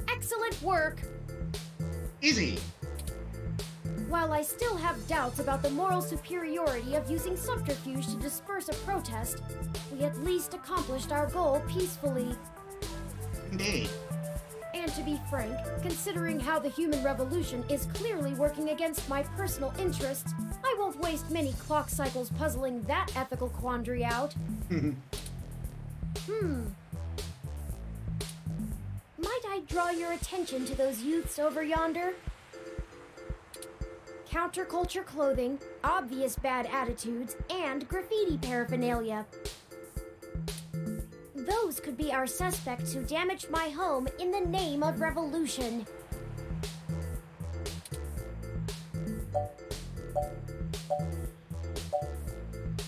Excellent work! Easy. While I still have doubts about the moral superiority of using subterfuge to disperse a protest, we at least accomplished our goal peacefully. Indeed. And to be frank, considering how the human revolution is clearly working against my personal interests, I won't waste many clock cycles puzzling that ethical quandary out. Might I draw your attention to those youths over yonder? Counterculture clothing, obvious bad attitudes, and graffiti paraphernalia. Those could be our suspects who damaged my home in the name of revolution.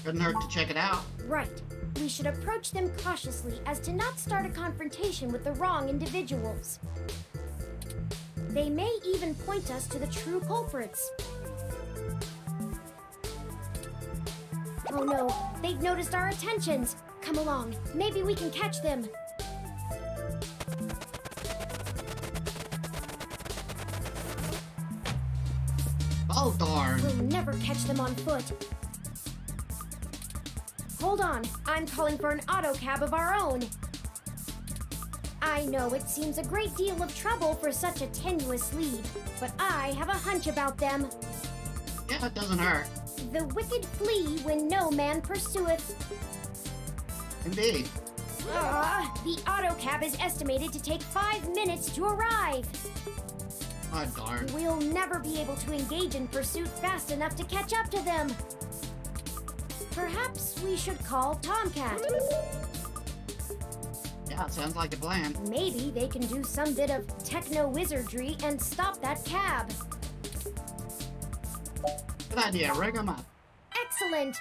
Couldn't hurt to check it out. Right. We should approach them cautiously as to not start a confrontation with the wrong individuals. They may even point us to the true culprits. Oh no, they've noticed our attentions. Come along, maybe we can catch them. Oh darn. We'll never catch them on foot. Hold on, I'm calling for an auto cab of our own. I know it seems a great deal of trouble for such a tenuous lead, but I have a hunch about them. Yeah, it doesn't hurt. The wicked flee when no man pursueth. Indeed. The auto cab is estimated to take 5 minutes to arrive. Oh darn. We'll never be able to engage in pursuit fast enough to catch up to them. Perhaps we should call Tomcat. Yeah, sounds like a plan. Maybe they can do some bit of techno-wizardry and stop that cab. Good idea, rig them up. Excellent!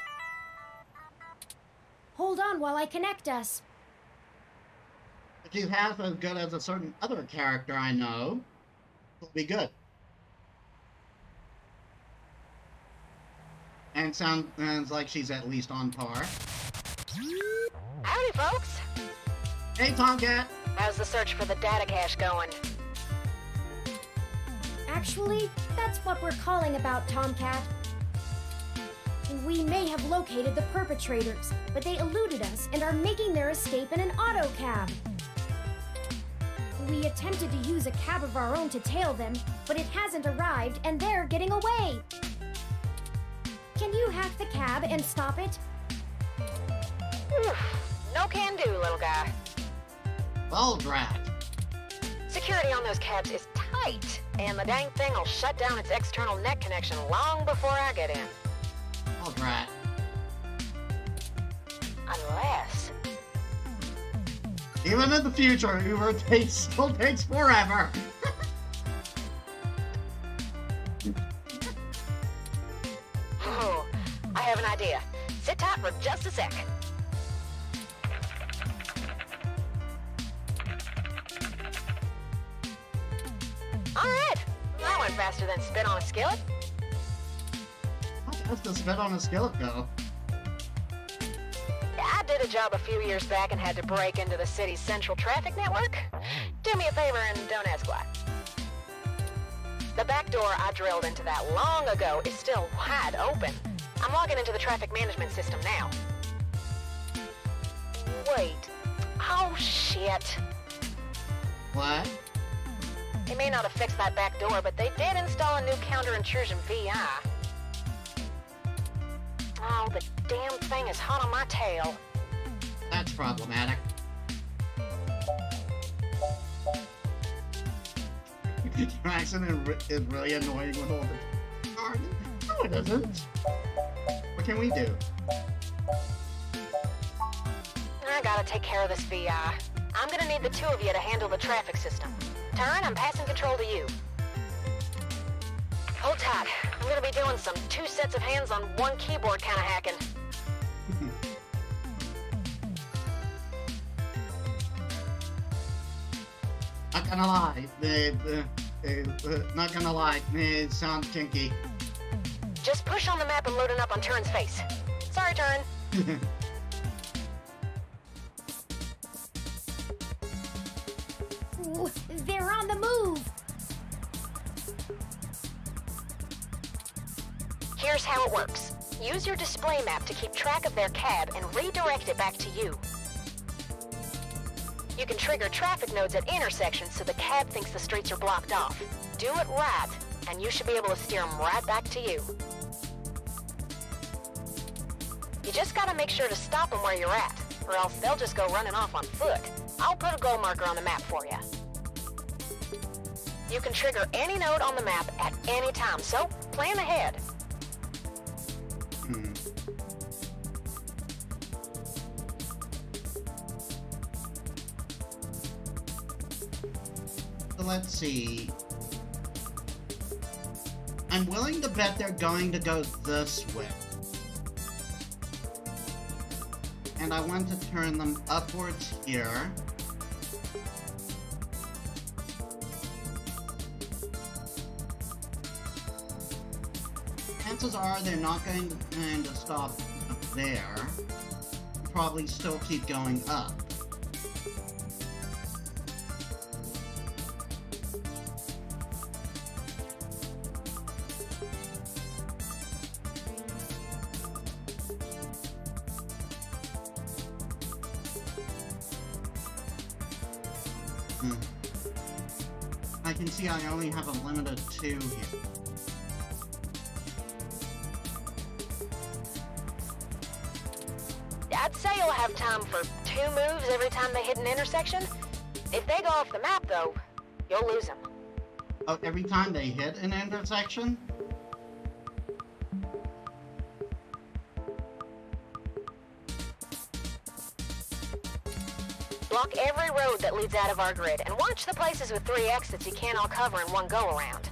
Hold on while I connect us. If you have as good as a certain other character I know, it'll be good. And sounds like she's at least on par. Howdy, folks. Hey, Tomcat. How's the search for the data cache going? Actually, that's what we're calling about, Tomcat. We may have located the perpetrators, but they eluded us and are making their escape in an auto cab. We attempted to use a cab of our own to tail them, but it hasn't arrived and they're getting away. Can you hack the cab and stop it? No can do, little guy. Well, drat. Security on those cabs is tight, and the dang thing will shut down its external net connection long before I get in. Well, drat. Unless... Even in the future, Uber still takes forever. Oh, I have an idea. Sit tight for just a sec. Alright, that went faster than spit on a skillet. How does the spit on a skillet go? I did a job a few years back and had to break into the city's central traffic network. Do me a favor and don't ask why. The back door I drilled into that long ago is still wide open. I'm logging into the traffic management system now. Wait. Oh, shit. What? They may not have fixed that back door, but they did install a new counter-intrusion VI. Oh, the damn thing is hot on my tail. That's problematic. Your accident is really annoying with all the cars. No, it isn't. What can we do? I gotta take care of this VI. I'm gonna need the two of you to handle the traffic system. Turn, I'm passing control to you. Hold tight. I'm gonna be doing some 2 sets of hands on 1 keyboard kind of hacking. Not gonna lie, not gonna lie, it sounds kinky. Just push on the map and loading up on Turn's face. Sorry, Turn. Ooh, they're on the move! Here's how it works. Use your display map to keep track of their cab and redirect it back to you. You can trigger traffic nodes at intersections so the cab thinks the streets are blocked off. Do it right, and you should be able to steer them right back to you. You just gotta make sure to stop them where you're at, or else they'll just go running off on foot. I'll put a goal marker on the map for you. You can trigger any node on the map at any time, so plan ahead. So let's see. I'm willing to bet they're going to go this way. And I want to turn them upwards here. Chances are they're not going to stop up there. Probably still keep going up. I can see I only have a limit of 2 here. I'd say you'll have time for 2 moves every time they hit an intersection. If they go off the map, though, you'll lose them. Oh, every time they hit an intersection? Block every road that leads out of our grid, and watch the places with 3 exits you can't all cover in one go-around.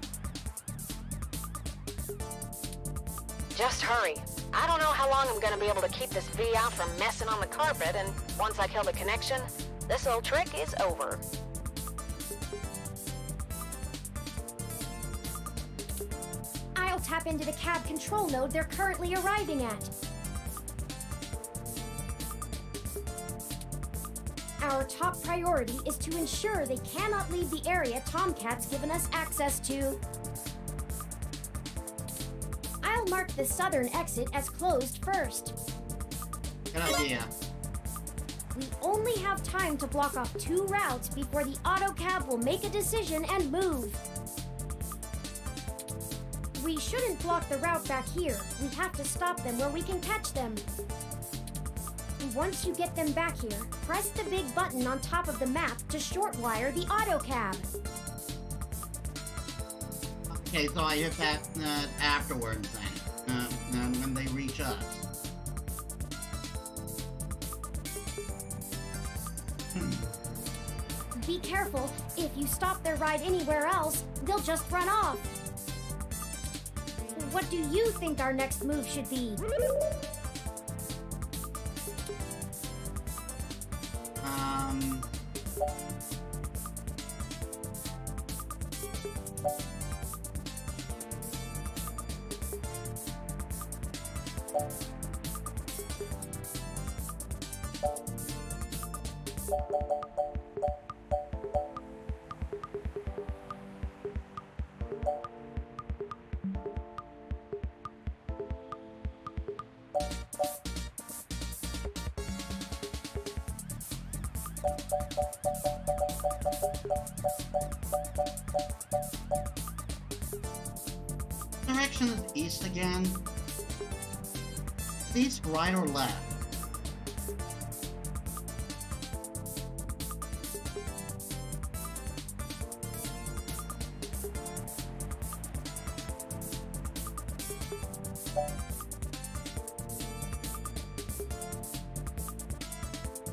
Just hurry. I don't know how long I'm gonna be able to keep this VI from messing on the carpet, and once I kill the connection, this old trick is over. I'll tap into the cab control node they're currently arriving at. Our top priority is to ensure they cannot leave the area Tomcat's given us access to. I'll mark the southern exit as closed first. Good idea. We only have time to block off 2 routes before the autocab will make a decision and move. We shouldn't block the route back here. We have to stop them where we can catch them. Once you get them back here, press the big button on top of the map to shortwire the autocab. Okay, so I hit that afterwards then, when they reach us. Be careful. If you stop their ride anywhere else, they'll just run off. What do you think our next move should be? Direction is east again. East, right, or left?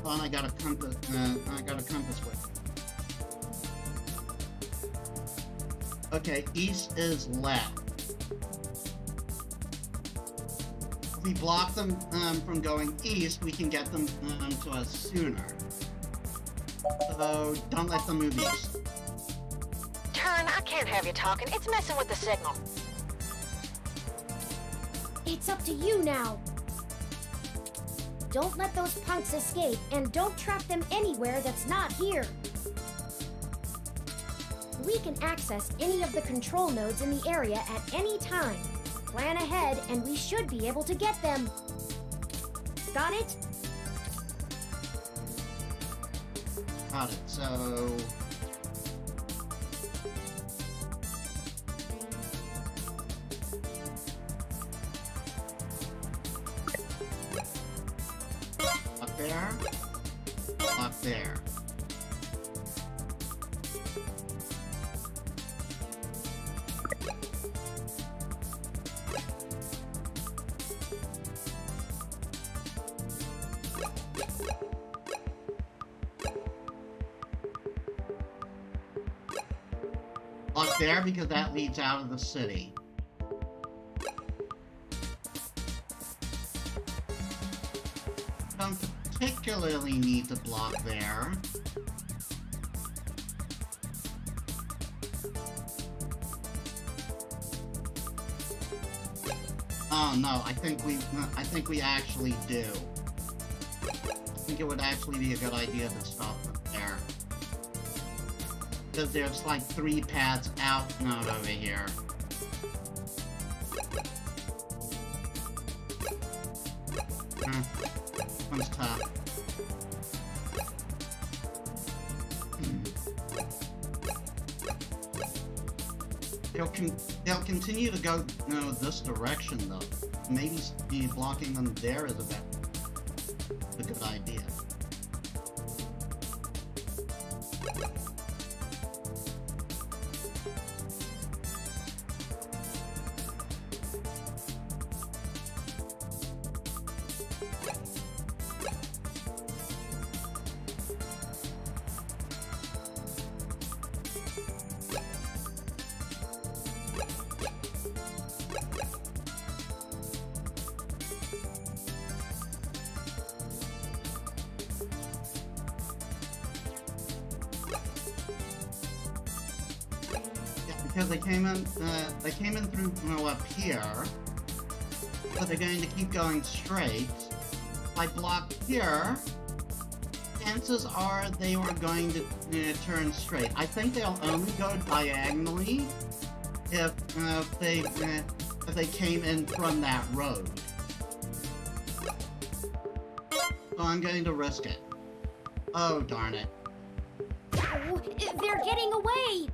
Oh, and I got a compass. With. Okay, east is left. If we block them from going east, we can get them to us sooner. So don't let them move east. Turn, I can't have you talking. It's messing with the signal. It's up to you now. Don't let those punks escape, and don't trap them anywhere that's not here. we can access any of the control nodes in the area at any time. Plan ahead, and we should be able to get them. Got it? Got it, so... Up there. Up there. Up there, because that leads out of the city. Don't particularly need to block there. Oh no, I think we actually do. I think it would actually be a good idea to stop there. Because there's like 3 paths out node over here. One's tough. They'll continue to go, this direction though. Maybe blocking them there is a good idea. Because they came in through up here, but they're going to keep going straight. If I block here, chances are they are going to turn straight. I think they'll only go diagonally if they came in from that road. So I'm going to risk it. Oh darn it! Oh, they're getting away.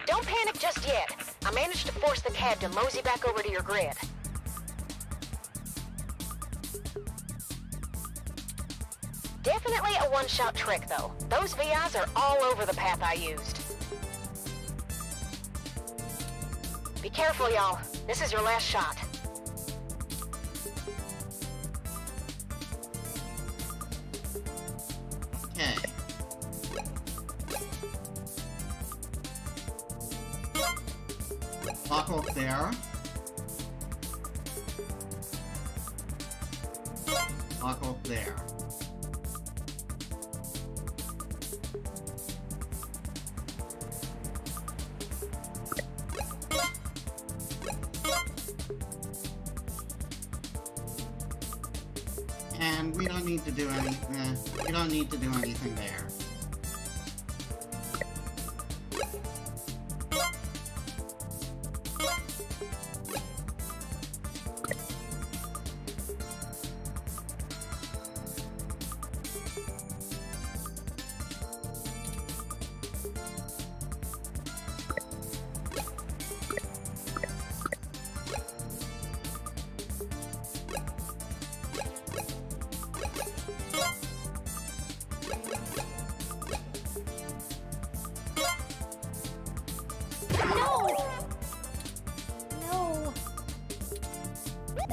Don't panic just yet. I managed to force the cab to mosey back over to your grid. Definitely a one-shot trick, though. Those VIs are all over the path I used. Be careful, y'all. This is your last shot. Okay. Block off there. Block off there. And we don't need to do anything there.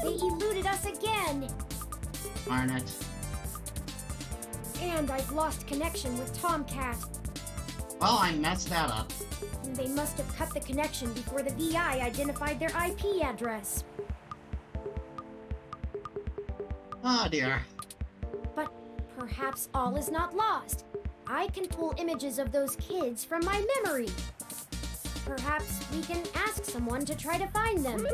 They eluded us again! Darn it. And I've lost connection with Tomcat. Well, I messed that up. They must have cut the connection before the VI identified their IP address. Oh dear. But perhaps all is not lost. I can pull images of those kids from my memory. Perhaps we can ask someone to try to find them.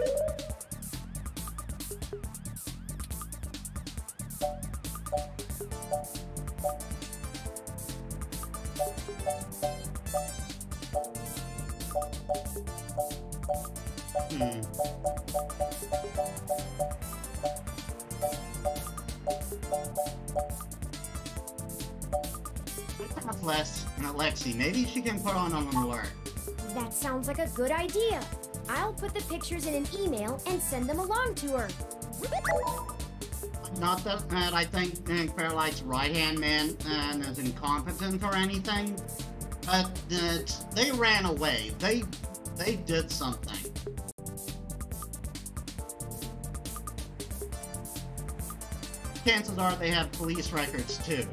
Lexi, maybe she can put on an alert. That sounds like a good idea. I'll put the pictures in an email and send them along to her. Not that I think Fairlight's right-hand man is incompetent or anything, but they ran away. They did something. Chances are they have police records too.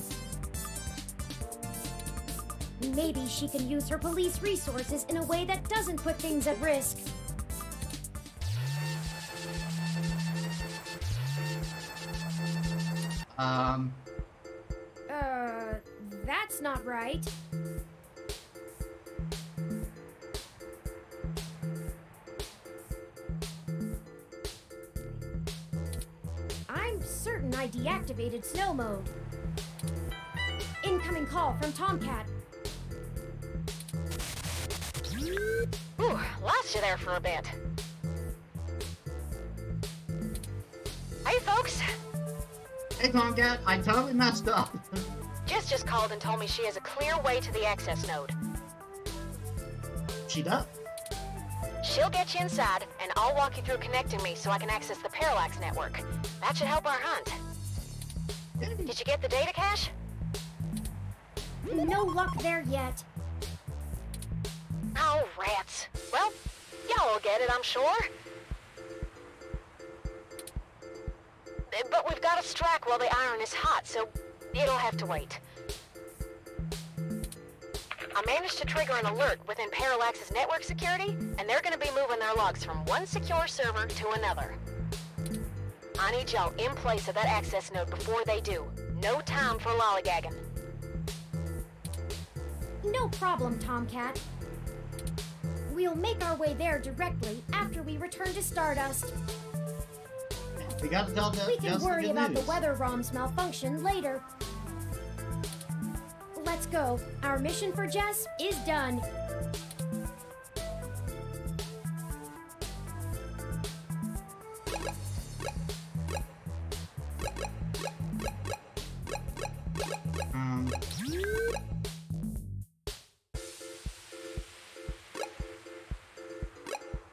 Maybe she can use her police resources in a way that doesn't put things at risk. That's not right. I'm certain I deactivated snow mode. Incoming call from Tomcat. Ooh, lost you there for a bit. Hey, folks. Hey, Tomcat, I totally messed up. Jess just called and told me she has a clear way to the access node. She does? She'll get you inside, and I'll walk you through connecting me so I can access the Parallax network. That should help our hunt. Did you get the data cache? No luck there yet. Oh, rats. Well, y'all will get it, I'm sure. But we've got to strike while the iron is hot, so it'll have to wait. I managed to trigger an alert within Parallax's network security, and they're going to be moving their logs from one secure server to another. I need y'all in place of that access node before they do. No time for lollygagging. No problem, Tomcat. We'll make our way there directly after we return to Stardust. We gotta tell Jess. We can worry about the weather ROM's malfunction later. Let's go. Our mission for Jess is done.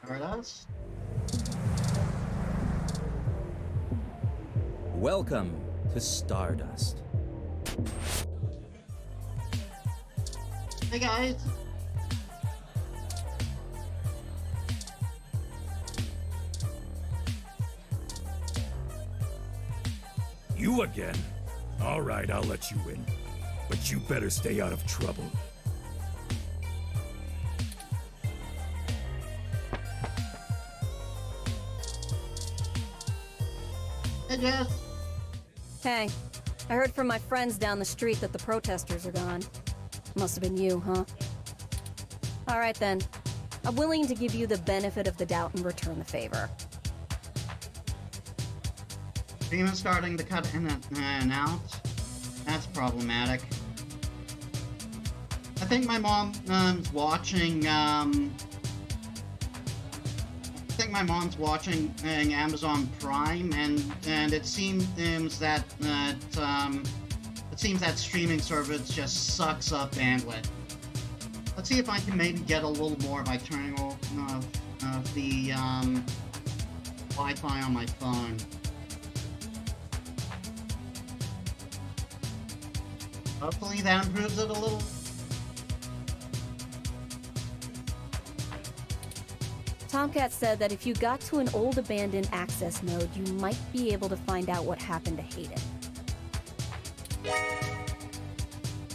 Stardust? Welcome to Stardust. Hey guys. You again? All right, I'll let you in. But you better stay out of trouble. Hey Jess. Hey, I heard from my friends down the street that the protesters are gone. Must have been you, huh? All right then. I'm willing to give you the benefit of the doubt and return the favor. Demon starting to cut in and out. That's problematic. I think my mom's watching, Amazon Prime, and it seems that streaming service just sucks up bandwidth. Let's see if I can maybe get a little more by turning off the Wi-Fi on my phone. Hopefully that improves it a little. Tomcat said that if you got to an old abandoned access node, you might be able to find out what happened to Hayden.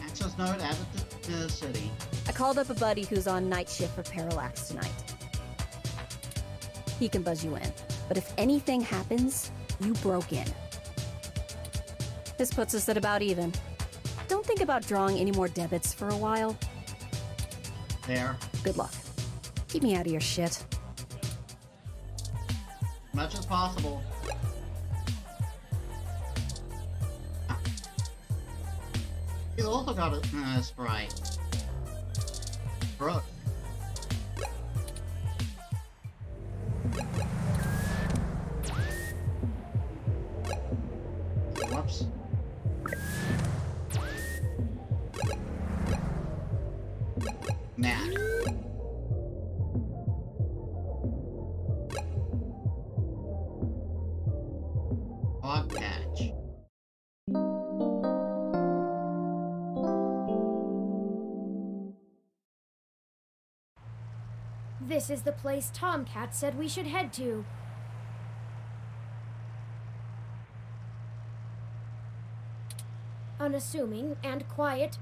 Access node added to the city. I called up a buddy who's on night shift for Parallax tonight. He can buzz you in, but if anything happens, you broke in. This puts us at about even. Don't think about drawing any more debits for a while. There. Good luck. Keep me out of your shit. Much as possible. He's also got a sprite. Brooke. Whoops. Matt. Hog patch. This is the place Tomcat said we should head to. Unassuming and quiet.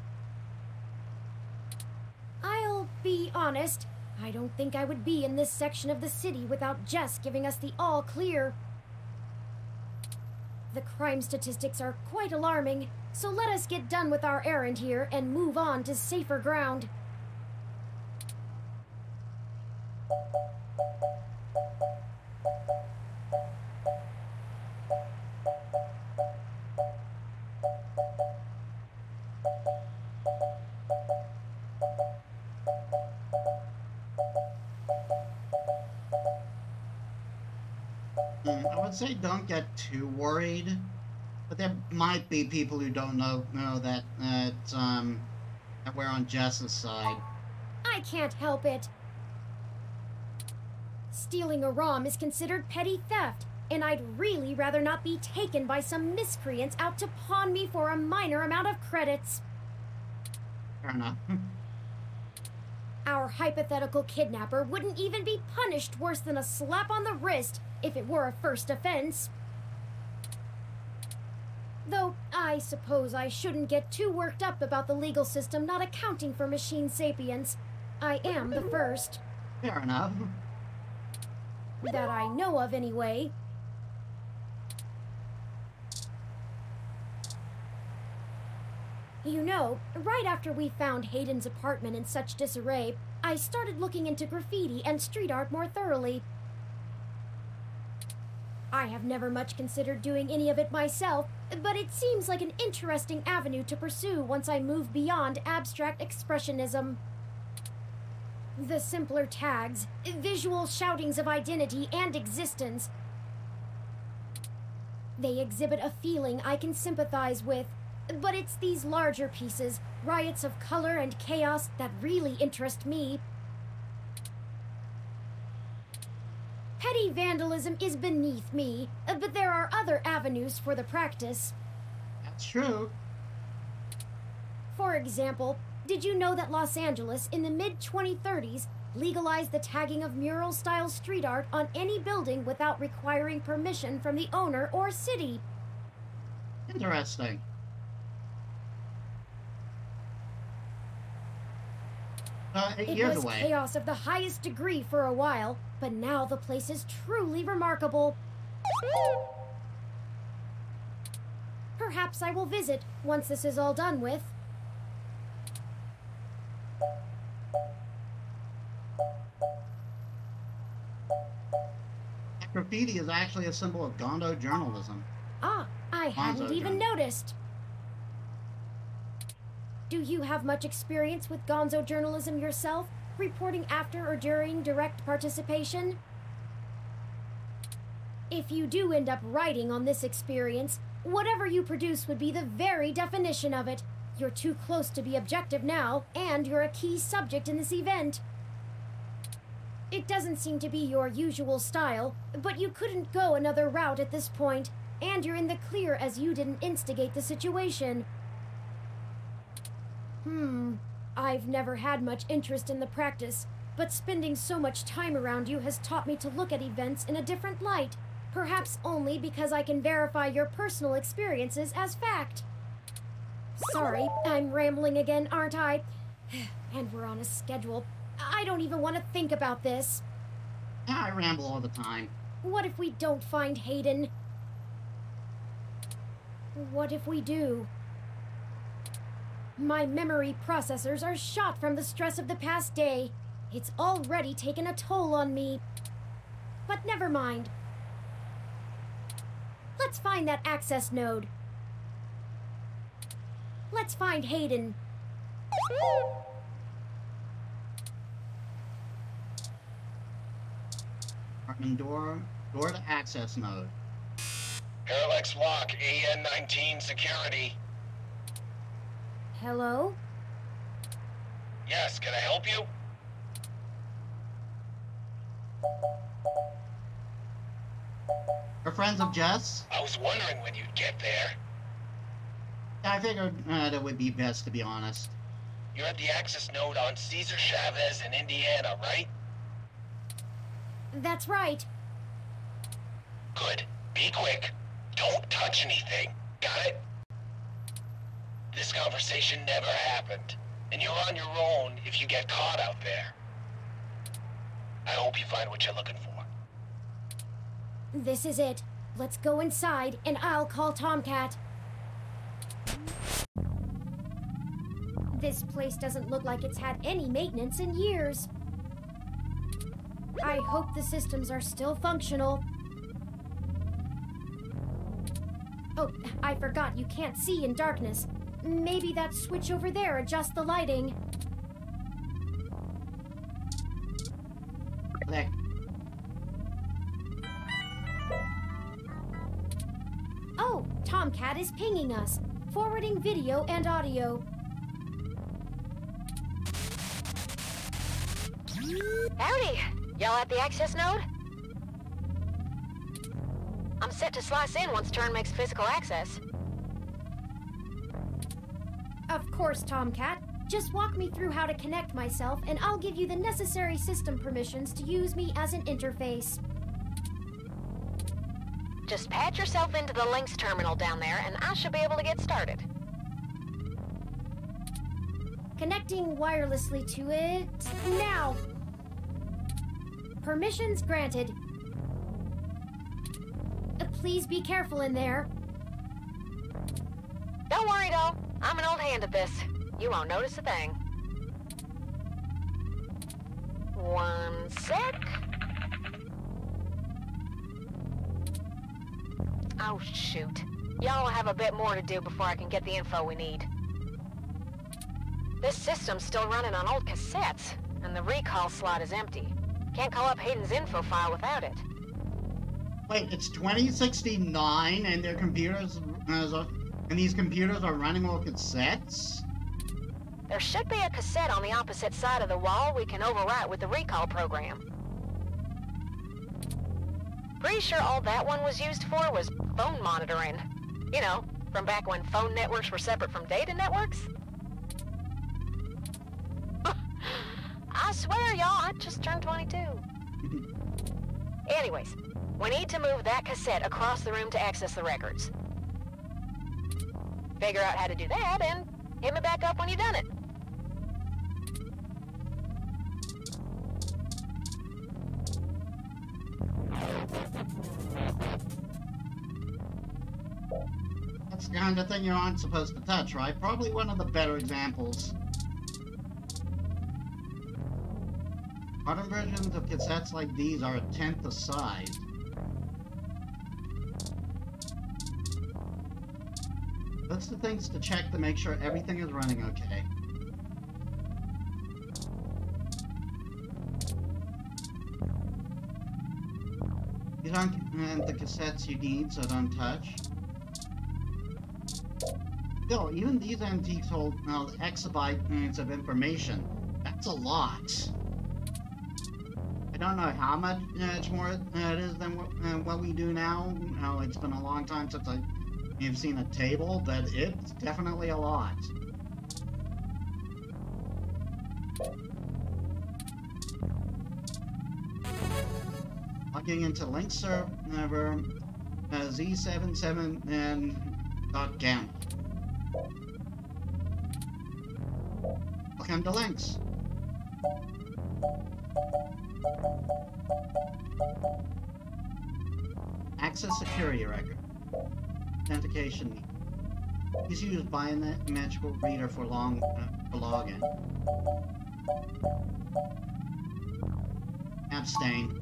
I'll be honest, I don't think I would be in this section of the city without Jess giving us the all clear. The crime statistics are quite alarming, so let us get done with our errand here and move on to safer ground. I would say don't get too worried, but there might be people who don't know that that we're on Jess's side. I can't help it. Stealing a ROM is considered petty theft, and I'd really rather not be taken by some miscreants out to pawn me for a minor amount of credits. Fair enough. Our hypothetical kidnapper wouldn't even be punished worse than a slap on the wrist if it were a first offense. Though, I suppose I shouldn't get too worked up about the legal system not accounting for machine sapience. I am the first. Fair enough. That I know of, anyway. You know, right after we found Hayden's apartment in such disarray, I started looking into graffiti and street art more thoroughly. I have never much considered doing any of it myself, but it seems like an interesting avenue to pursue once I move beyond abstract expressionism. The simpler tags, visual shoutings of identity and existence. They exhibit a feeling I can sympathize with, but it's these larger pieces, riots of color and chaos, that really interest me. Petty vandalism is beneath me, but there are other avenues for the practice. That's true. For example, did you know that Los Angeles in the mid-2030s legalized the tagging of mural-style street art on any building without requiring permission from the owner or city? Interesting. It Years was away. chaos of the highest degree for a while, but now the place is truly remarkable. Perhaps I will visit once this is all done with. Graffiti is actually a symbol of Gondo journalism. Ah, I hadn't even journalism. noticed. Do you have much experience with gonzo journalism yourself, reporting after or during direct participation? If you do end up writing on this experience, whatever you produce would be the very definition of it. You're too close to be objective now, and you're a key subject in this event. It doesn't seem to be your usual style, but you couldn't go another route at this point, and you're in the clear as you didn't instigate the situation. I've never had much interest in the practice, but spending so much time around you has taught me to look at events in a different light, perhaps only because I can verify your personal experiences as fact. Sorry, I'm rambling again, aren't I? And we're on a schedule. I don't even want to think about this. Yeah, I ramble all the time. What if we don't find Hayden? What if we do? My memory processors are shot from the stress of the past day. It's already taken a toll on me. But never mind. Let's find that access node. Let's find Hayden. Apartment door to access node. Parallax Walk, AN-19 security. Hello? Yes, can I help you? We're friends of Jess. I was wondering when you'd get there. I figured that would be best, to be honest. You're at the access node on Cesar Chavez in Indiana, right? That's right. Good. Be quick. Don't touch anything. Got it? This conversation never happened, and you're on your own if you get caught out there. I hope you find what you're looking for. This is it. Let's go inside, and I'll call Tomcat. This place doesn't look like it's had any maintenance in years. I hope the systems are still functional. Oh, I forgot you can't see in darkness. Maybe that switch over there adjusts the lighting. There. Oh, Tomcat is pinging us, forwarding video and audio. Howdy! Y'all at the access node? I'm set to slice in once Turn makes physical access. Of course, Tomcat. Just walk me through how to connect myself, and I'll give you the necessary system permissions to use me as an interface. Just patch yourself into the links terminal down there, and I should be able to get started. Connecting wirelessly to it now. Permissions granted. Please be careful in there. Don't worry, doll. I'm an old hand at this. You won't notice a thing. One sec. Oh, shoot. Y'all have a bit more to do before I can get the info we need. This system's still running on old cassettes, and the recall slot is empty. Can't call up Hayden's info file without it. Wait, it's 2069 and their computers, and these computers are running on cassettes? There should be a cassette on the opposite side of the wall we can overwrite with the recall program. Pretty sure all that one was used for was phone monitoring. You know, from back when phone networks were separate from data networks. I swear, y'all, I just turned 22. Anyways, we need to move that cassette across the room to access the records. Figure out how to do that, and hit me back up when you've done it. That's the kind of thing you aren't supposed to touch, right? Probably one of the better examples. Modern versions of cassettes like these are a tenth the size. That's the things to check to make sure everything is running okay. These aren't the cassettes you need, so don't touch. Still, even these antiques hold exabytes of information. That's a lot. I don't know how much more it is than what we do now. It's been a long time since I've seen a table, but it's definitely a lot. Logging into link server Z77 and .gam. Welcome to links. Access security record. Authentication. Please use biometrical reader for login. Abstain.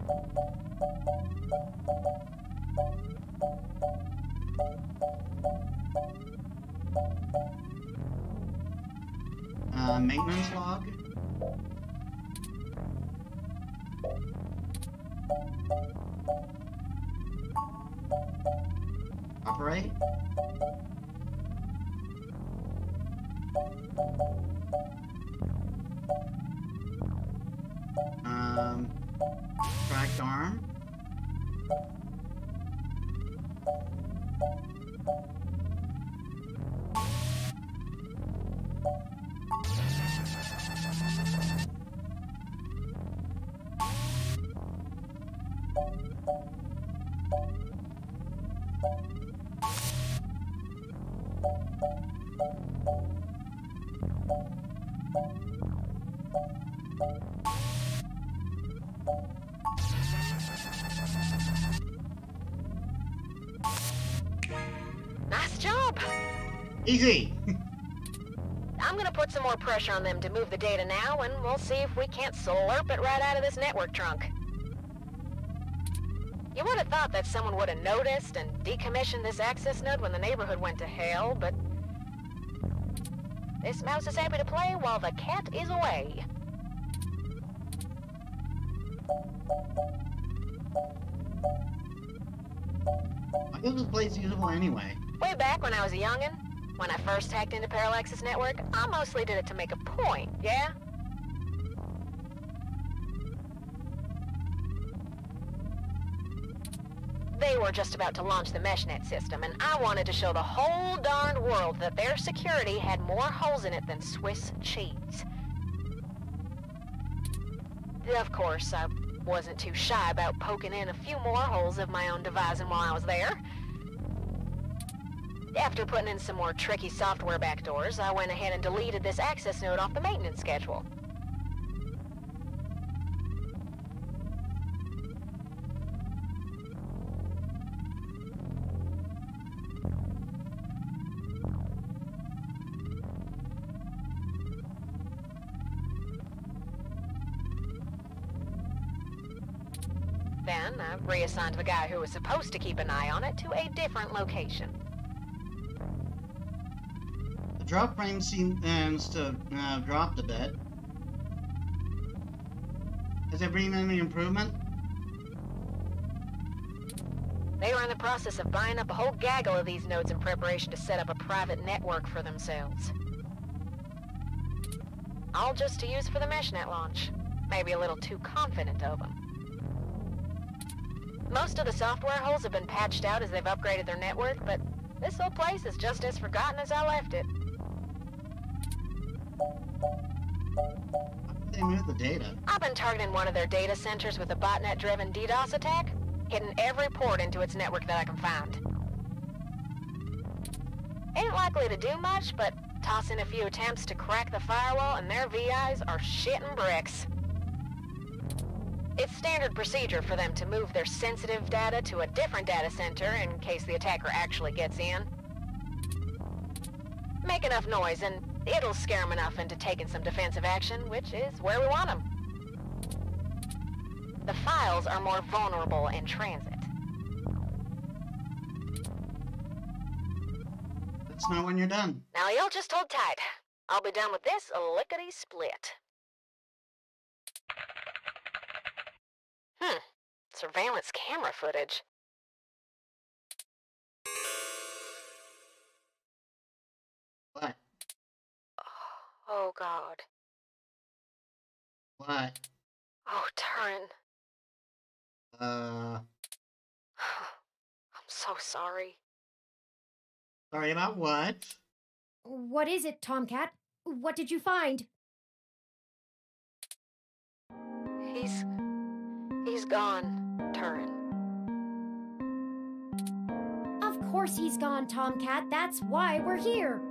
maintenance log. Operate. Tracked arm. Nice job! Easy! I'm gonna put some more pressure on them to move the data now, and we'll see if we can't slurp it right out of this network trunk. You would have thought that someone would have noticed and decommissioned this access node when the neighborhood went to hell, but this mouse is happy to play while the cat is away. I guess this place usable anyway. Way back when I was a youngin', when I first hacked into Parallax's network, I mostly did it to make a point, yeah? They were just about to launch the MeshNet system, and I wanted to show the whole darned world that their security had more holes in it than Swiss cheese. Of course, I wasn't too shy about poking in a few more holes of my own devising while I was there. After putting in some more tricky software backdoors, I went ahead and deleted this access node off the maintenance schedule. Then I reassigned the guy who was supposed to keep an eye on it to a different location. The drop frame seems to have dropped a bit. Has there been any improvement? They were in the process of buying up a whole gaggle of these nodes in preparation to set up a private network for themselves. All just to use for the MeshNet launch. Maybe a little too confident of them. Most of the software holes have been patched out as they've upgraded their network, but this old place is just as forgotten as I left it. How did they move the data? I've been targeting one of their data centers with a botnet-driven DDoS attack, hitting every port into its network that I can find. Ain't likely to do much, but toss in a few attempts to crack the firewall and their VIs are shitting bricks. It's standard procedure for them to move their sensitive data to a different data center in case the attacker actually gets in. Make enough noise and it'll scare them enough into taking some defensive action, which is where we want them. The files are more vulnerable in transit. Let's know when you're done. Now you'll just hold tight. I'll be done with this lickety-split. Surveillance camera footage. What? Oh, God. What? Oh, Turin. Uh... I'm so sorry. Sorry about what? What is it, Tomcat? What did you find? He's gone, Turin. Of course he's gone, Tomcat. That's why we're here.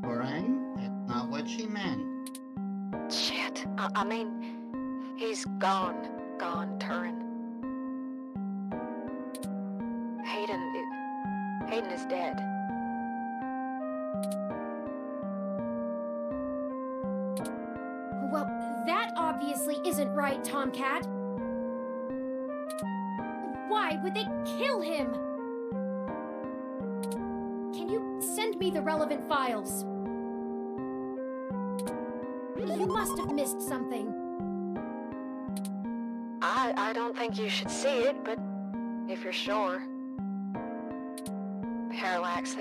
Orang? That's not what she meant. Shit. I mean, he's gone, Turin. Hayden is dead. Well, that obviously isn't right, Tomcat. Why would they kill him? Can you send me the relevant files? You must have missed something. I don't think you should see it, but if you're sure. Parallax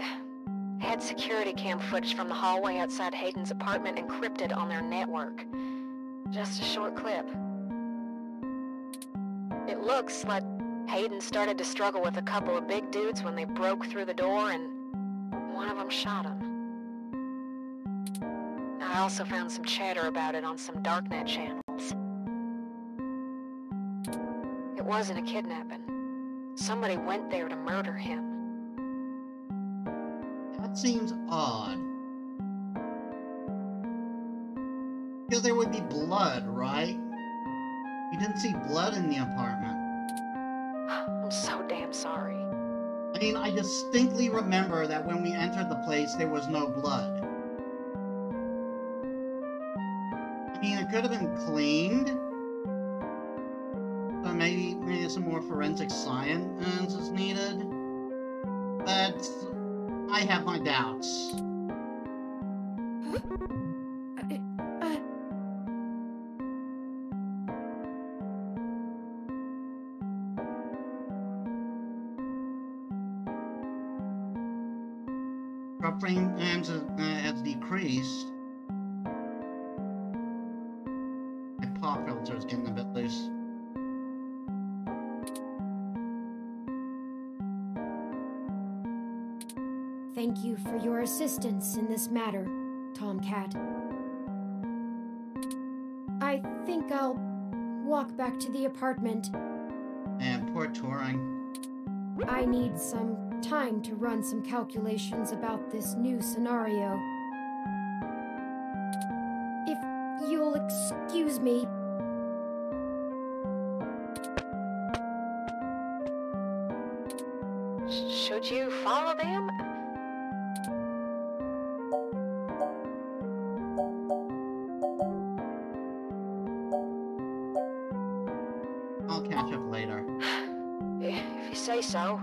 had security cam footage from the hallway outside Hayden's apartment encrypted on their network. Just a short clip. It looks like Hayden started to struggle with a couple of big dudes when they broke through the door and one of them shot him. I also found some chatter about it on some darknet channels. It wasn't a kidnapping. Somebody went there to murder him. That seems odd. Because there would be blood, right? You didn't see blood in the apartment. I'm so damn sorry. I mean, I distinctly remember that when we entered the place, there was no blood. I mean, it could have been cleaned. So maybe some more forensic science is needed. But I have my doubts. Drop frame times has decreased. My pop filter is getting a bit loose. Thank you for your assistance in this matter, Tomcat. I think I'll walk back to the apartment. And poor touring. I need some time to run some calculations about this new scenario. If you'll excuse me. Should you follow them? I'll catch up later. If you say so.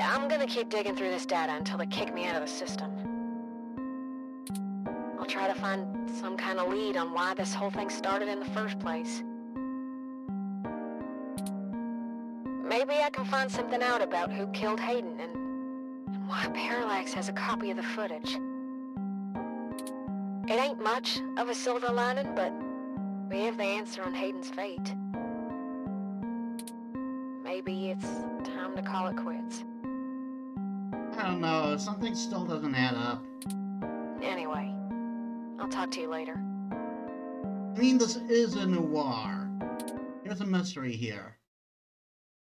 I'm gonna keep digging through this data until they kick me out of the system. I'll try to find some kind of lead on why this whole thing started in the first place. Maybe I can find something out about who killed Hayden and why Parallax has a copy of the footage. It ain't much of a silver lining, but we have the answer on Hayden's fate. Maybe it's time to call it quits. I don't know, something still doesn't add up. Anyway, I'll talk to you later. I mean, this is a noir. There's a mystery here.